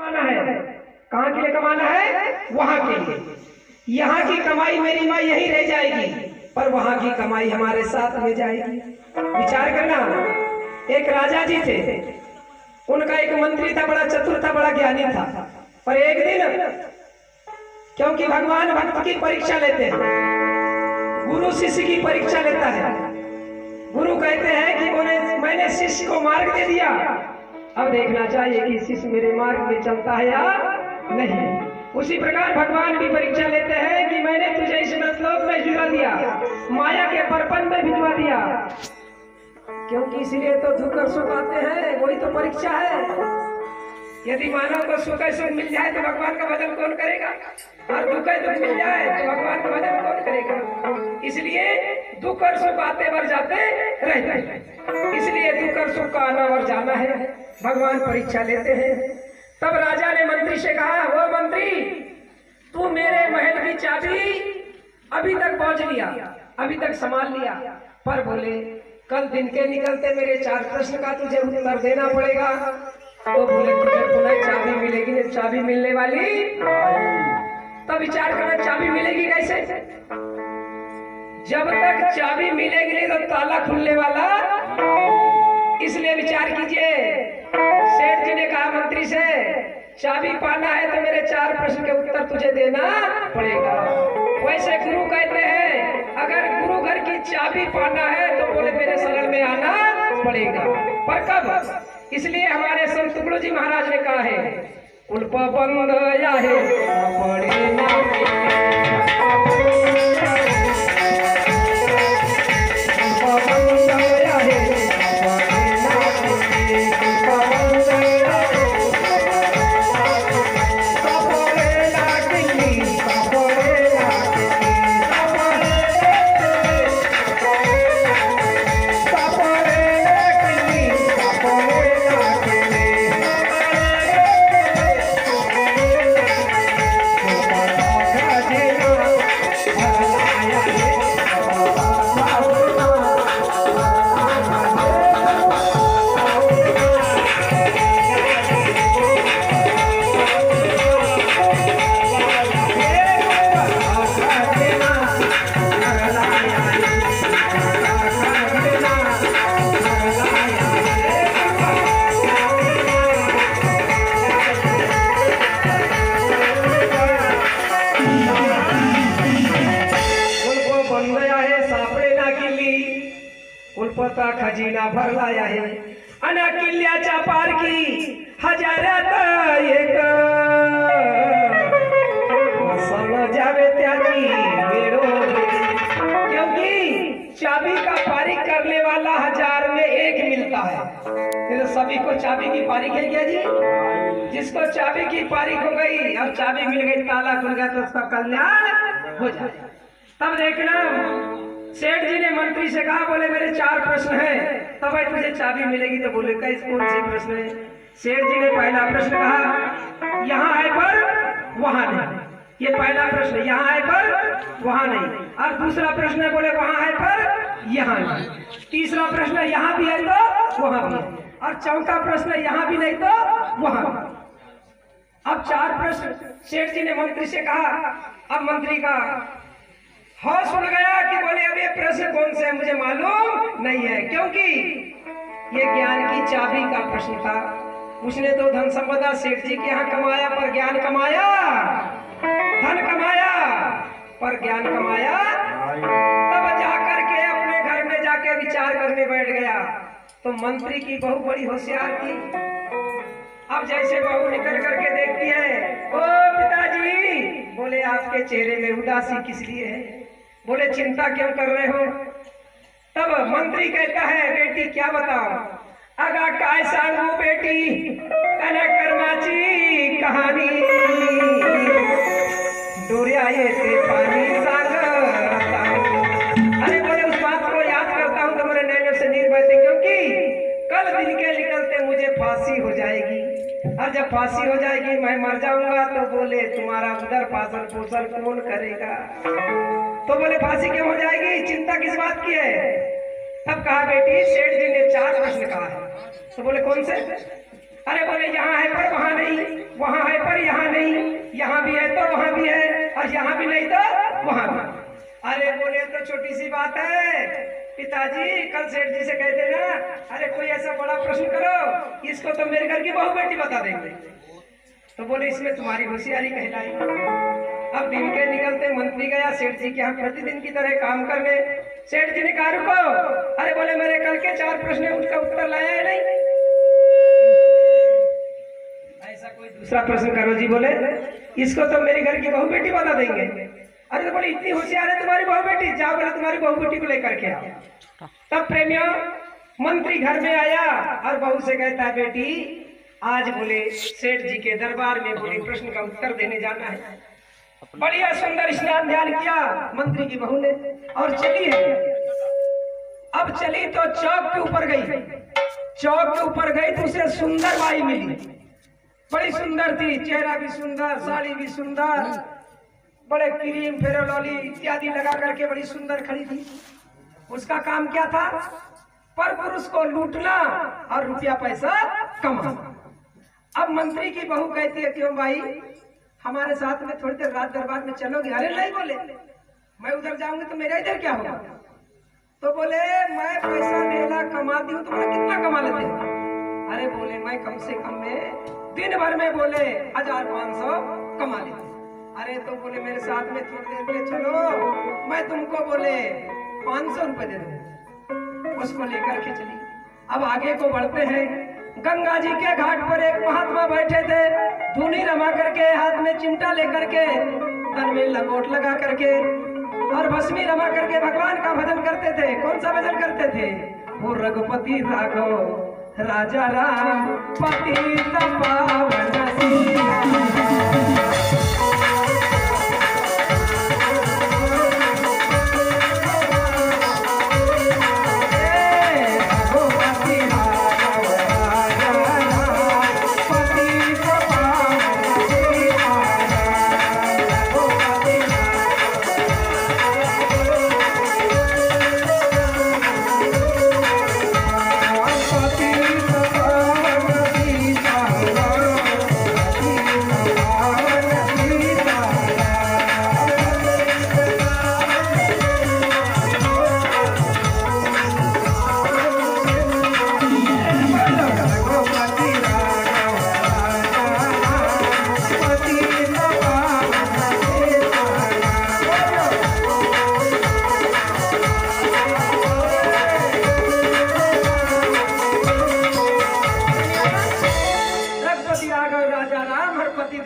कमाना है। कहाँ के लिए कमाना है? वहां के लिए। यहाँ की कमाई मेरी माँ यही रह जाएगी, पर वहां की कमाई हमारे साथ में जाएगी। विचार करना, एक राजा जी थे, उनका एक मंत्री था, बड़ा चतुर था, बड़ा ज्ञानी था। पर एक दिन, क्योंकि भगवान भक्त की परीक्षा लेते हैं, गुरु शिष्य की परीक्षा लेता है। गुरु कहते हैं कि मैंने शिष्य को मार्ग दे दिया, अब देखना चाहिए कि शिष्य मेरे मार्ग में चलता है या नहीं। उसी प्रकार भगवान भी परीक्षा लेते हैं कि मैंने तुझे इस मसलोक में भिजवा दिया, माया के परपन में भिजवा दिया, क्योंकि इसलिए तो दुख और सुख आते हैं, वही तो परीक्षा है। यदि मानव को सुख सुख मिल जाए तो भगवान का भजन कौन करेगा, और दुख दुख मिल जाए तो भगवान का भजन कौन करेगा। इसलिए दुख और सुख आते बर जाते रहते हैं, इसलिए दुख और सुख का आना और जाना है। भगवान परीक्षा लेते हैं। तब राजा ने मंत्री से कहा, वो मंत्री, तू मेरे महल की चाबी अभी तक पहुंच लिया, अभी तक संभाल लिया, पर बोले कल दिन के निकलते मेरे 4 प्रश्न का तुझे उत्तर देना पड़ेगा। तो बोले तुझे पुनः चाबी मिलेगी, नहीं चाबी मिलने वाली। तब विचार करना, चाबी मिलेगी कैसे? जब तक चाबी मिलेगी नहीं तो ताला खुलने वाला। इसलिए विचार कीजिए, सेठ जी ने कहा मंत्री से, चाबी पाना है तो मेरे 4 प्रश्न के उत्तर तुझे देना पड़ेगा। वैसे गुरु कहते हैं, अगर गुरु घर की चाबी पाना है तो बोले मेरे शरण में आना पड़ेगा। पर कब? इसलिए हमारे संत तुगड़ू जी महाराज ने कहा है, उल्प बंद या है पड़े ना खजीना भरलाय आहे आणि किल्ल्याच्या पारकी हजारात एक समझावे त्याची वेळो। क्योंकि चाबी का पारिक करने वाला 1000 में 1 मिलता है। तो सभी को चाबी की पारिक है क्या जी? जिसको चाबी की पारिक हो गई, अब चाबी मिल गई, ताला खुल गया, तो उसका कल्याण हो जाए। तब देखना, सेठ जी ने मंत्री से कहा, बोले मेरे 4 प्रश्न हैं, तब भाई तुझे चाबी मिलेगी। तो बोले कैसे, कौन से प्रश्न है? सेठ जी ने पहला प्रश्न कहा, यहाँ है पर वहां नहीं। ये पहला प्रश्न, यहाँ है पर वहां नहीं। और दूसरा प्रश्न है, बोले वहां है पर यहाँ नहीं। तीसरा प्रश्न, यहाँ भी है तो वहां भी। और चौथा प्रश्न, यहाँ भी नहीं तो वहां। अब 4 प्रश्न सेठ जी ने मंत्री से कहा। अब मंत्री का होश उड़ गया कि बोले अब ये प्रश्न कौन से है मुझे मालूम नहीं है, क्योंकि ये ज्ञान की चाबी का प्रश्न था। उसने तो धन संपदा सेठ जी के यहाँ कमाया, पर ज्ञान कमाया, धन कमाया पर ज्ञान कमाया। तब जाकर के अपने घर में जाके विचार करने बैठ गया। तो मंत्री की बहू बड़ी होशियार थी। अब जैसे बहू निकल करके देखती है, ओ पिताजी, बोले आपके चेहरे में उदासी किस लिए है? बोले चिंता क्यों कर रहे हो? तब मंत्री कहता है, बेटी क्या बताओ, अगा काय सांगू बेटी कर्माची कहानी, डोरिया येते पानी सांग। अरे बोले उस बात को याद करता हूँ तो मेरे नैनों से नीर बहते, क्योंकि कल दिन के निकलते मुझे फांसी हो जाएगी, और जब फांसी हो जाएगी मैं मर जाऊंगा, तो बोले तुम्हारा उधर पालन पोषण कौन करेगा? तो बोले फांसी क्यों हो जाएगी, चिंता किस बात की है? तब कहा, बेटी सेठ जी ने 4 प्रश्न कहा है। तो बोले कौन से? अरे बोले यहाँ है पर वहाँ नहीं, वहाँ है पर यहाँ नहीं, यहाँ भी है तो वहाँ भी है, और यहाँ भी नहीं तो वहाँ भी। अरे बोले तो छोटी सी बात है पिताजी, कल सेठ जी से कहते ना, अरे कोई ऐसा बड़ा प्रश्न करो, इसको तो मेरे घर की बहू बेटी बता देंगे। तो बोले इसमें तुम्हारी होशियारी कहलाई। अब दिन के निकलते मंत्री गया सेठ जी के यहाँ प्रतिदिन की तरह काम करने। सेठ जी ने कहा रुको। अरे बोले मेरे कल के 4 प्रश्न उसका उत्तर लाया है नहीं, ऐसा कोई दूसरा प्रश्न करो जी। बोले इसको तो मेरे घर की बहू बेटी बता देंगे। अरे तो बोले इतनी होशियार है तुम्हारी बहू बेटी, जाओ बोले तुम्हारी बहू बेटी को लेकर के आओ। तब प्रेमियों मंत्री घर में आया और बहू से कहता है बेटी आज बोले सेठ जी के दरबार में बोले प्रश्न का उत्तर देने जाना है। बढ़िया सुंदर स्नान ध्यान किया मंत्री की बहू ने और चली है। अब चली तो चौक के ऊपर गई, चौक के ऊपर गई तो उसे सुंदर बाई मिली, बड़ी सुंदर थी, चेहरा भी सुंदर, साड़ी भी सुंदर, बड़े क्रीम फेरोलॉली इत्यादि लगा करके बड़ी सुंदर खड़ी थी। उसका काम क्या था? पर पुरुष को लूटना और रुपया पैसा कमाना। अब मंत्री की बहू कहती है क्यों भाई हमारे साथ में थोड़ी देर रात दरबार में चलोगे? अरे नहीं बोले मैं उधर जाऊंगी तो मेरा इधर क्या होगा? तो बोले मैं पैसा मेला कमाती हूँ, तो बोले कितना कमा लेते हो? अरे बोले मैं कम से कम में दिन भर में बोले 1500 कमा लेते। अरे तो बोले मेरे साथ में थोड़ी देर में चलो, मैं तुमको बोले 500 रुपए दे दूँ। उसको लेकर के चली। अब आगे को बढ़ते हैं। गंगा जी के घाट पर एक महात्मा बैठे थे, धूनी रमा करके, हाथ में चिमटा लेकर के, तन में लंगोट लगा करके और भस्मी रमा करके भगवान का भजन करते थे। कौन सा भजन करते थे? वो रघुपति राघव राजा राम पतित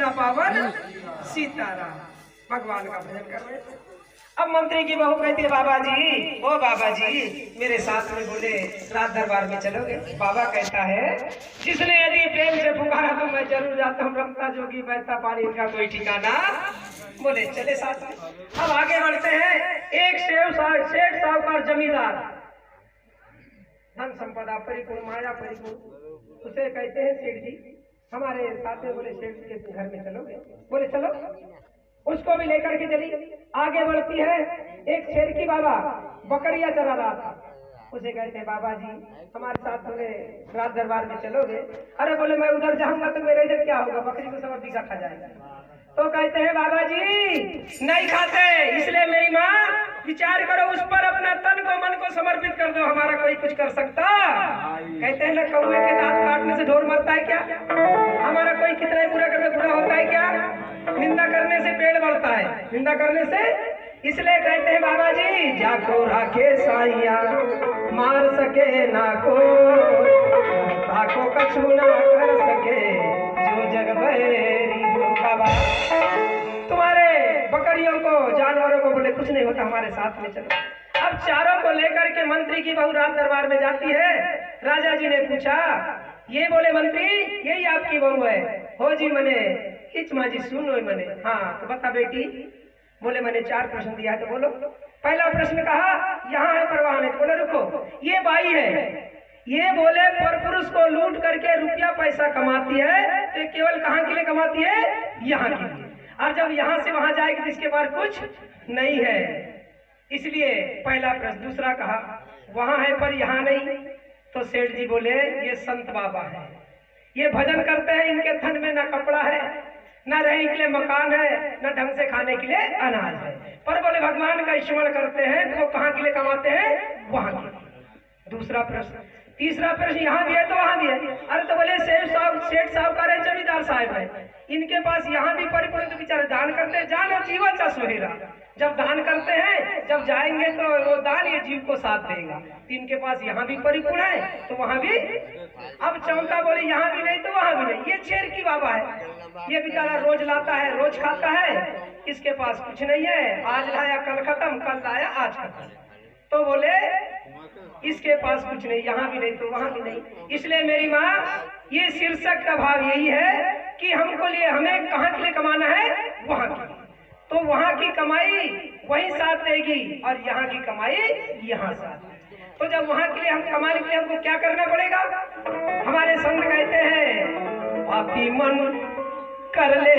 पावन सीताराम भगवान का भजन कर रहे थे। अब मंत्री की बहू कहती है बाबा जी, ओ बाबा जी मेरे साथ में बोले रात दरबार में चलोगे? बाबा कहता है जिसने यदि प्रेम से पुकारा तो मैं जरूर जाता हूँ, रमता जोगी बहता पानी का कोई ठिकाना। बोले चले साथ में। अब आगे बढ़ते हैं। एक सेठ साहूकार जमींदार, धन संपदा परिपूर्ण, माया परिपूर्ण, उसे कहते हैं सेठ जी हमारे साथ में बोले सेठ जी के घर में चलोगे? बोले चलो। उसको भी लेकर के चली। आगे बढ़ती है। एक शेर की बाबा बकरिया चला रहा था, उसे कहते हैं बाबा जी हमारे साथ बोले रात दरबार में चलोगे? अरे बोले मैं उधर जाऊंगा तो मेरे इधर क्या होगा? बकरी को सब दिखा खा जाएगा। तो कहते हैं बाबा जी नहीं खाते, इसलिए मेरी माँ विचार करो, उस पर अपना तन को मन को समर्पित कर दो, हमारा कोई कुछ कर सकता? कहते हैं ना कौवे के दांत काटने से ढोर मरता है क्या? हमारा कोई कितना बुरा करने बुरा होता है क्या? निंदा करने से पेड़ बढ़ता है, निंदा करने से। इसलिए कहते हैं बाबा जी जाको राखे साइया मार सके ना को, ताको कछु ना कर सके जो जग भैरी बाबा। तुम्हारे बकरियों को जानवरों को बोले कुछ नहीं होता, हमारे साथ में चलो। अब चारों को लेकर के मंत्री की बहू रात दरबार में जाती है। राजा जी ने पूछा ये बोले मंत्री यही आपकी बहू है? हो जी मने हिच माँ जी सुनो मने। हाँ तो बता बेटी। बोले मैंने 4 प्रश्न दिया है तो बोलो। पहला प्रश्न कहा यहाँ है पर वहां नहीं। बोले रुको, ये बाई है, ये बोले पर पुरुष को लूट करके रुपया पैसा कमाती है, तो केवल कहाँ के लिए कमाती है? यहाँ के लिए। और जब यहाँ से वहां जाएगी तो इसके पास कुछ नहीं है, इसलिए पहला प्रश्न। दूसरा कहा वहां है पर यहाँ नहीं, तो सेठ जी बोले ये संत बाबा है, ये भजन करते हैं, इनके थन में ना कपड़ा है, ना रहने के लिए मकान है, ना ढंग से खाने के लिए अनाज है, पर बोले भगवान का स्मरण करते हैं तो कहाँ के लिए कमाते हैं? वहां के लिए। दूसरा प्रश्न। तीसरा प्रश्न, यहाँ भी है तो वहां भी है। अरे तो बोले सेठ साहूकार है, जमींदार साहब है, इनके पास यहाँ भी परिपूर्ण, तो बेचारे दान करते हैं, जान और जीवन चा सुहेरा। जब दान करते हैं, जब जाएंगे तो वो दान ये जीव को साथ देगा। इनके पास यहाँ भी परिपूर्ण है तो वहां भी। अब चौथा बोले यहाँ भी नहीं तो वहां भी नहीं। ये शेर की बाबा है, ये बेचारा रोज लाता है, रोज खाता है, इसके पास कुछ नहीं है, आज लाया कल खत्म, कल लाया आज खत्म। तो बोले इसके पास कुछ नहीं, यहाँ भी नहीं तो वहां भी नहीं। इसलिए मेरी माँ, ये शीर्षक का भाव यही है कि हमें कहाँ के लिए कमाना है? वहां की। तो वहां की कमाई वही साथ देगी और यहाँ की कमाई यहाँ साथ। तो जब वहां के लिए हम कमाने के लिए हमको क्या करना पड़ेगा? हमारे संत कहते हैं, पापी मन कर ले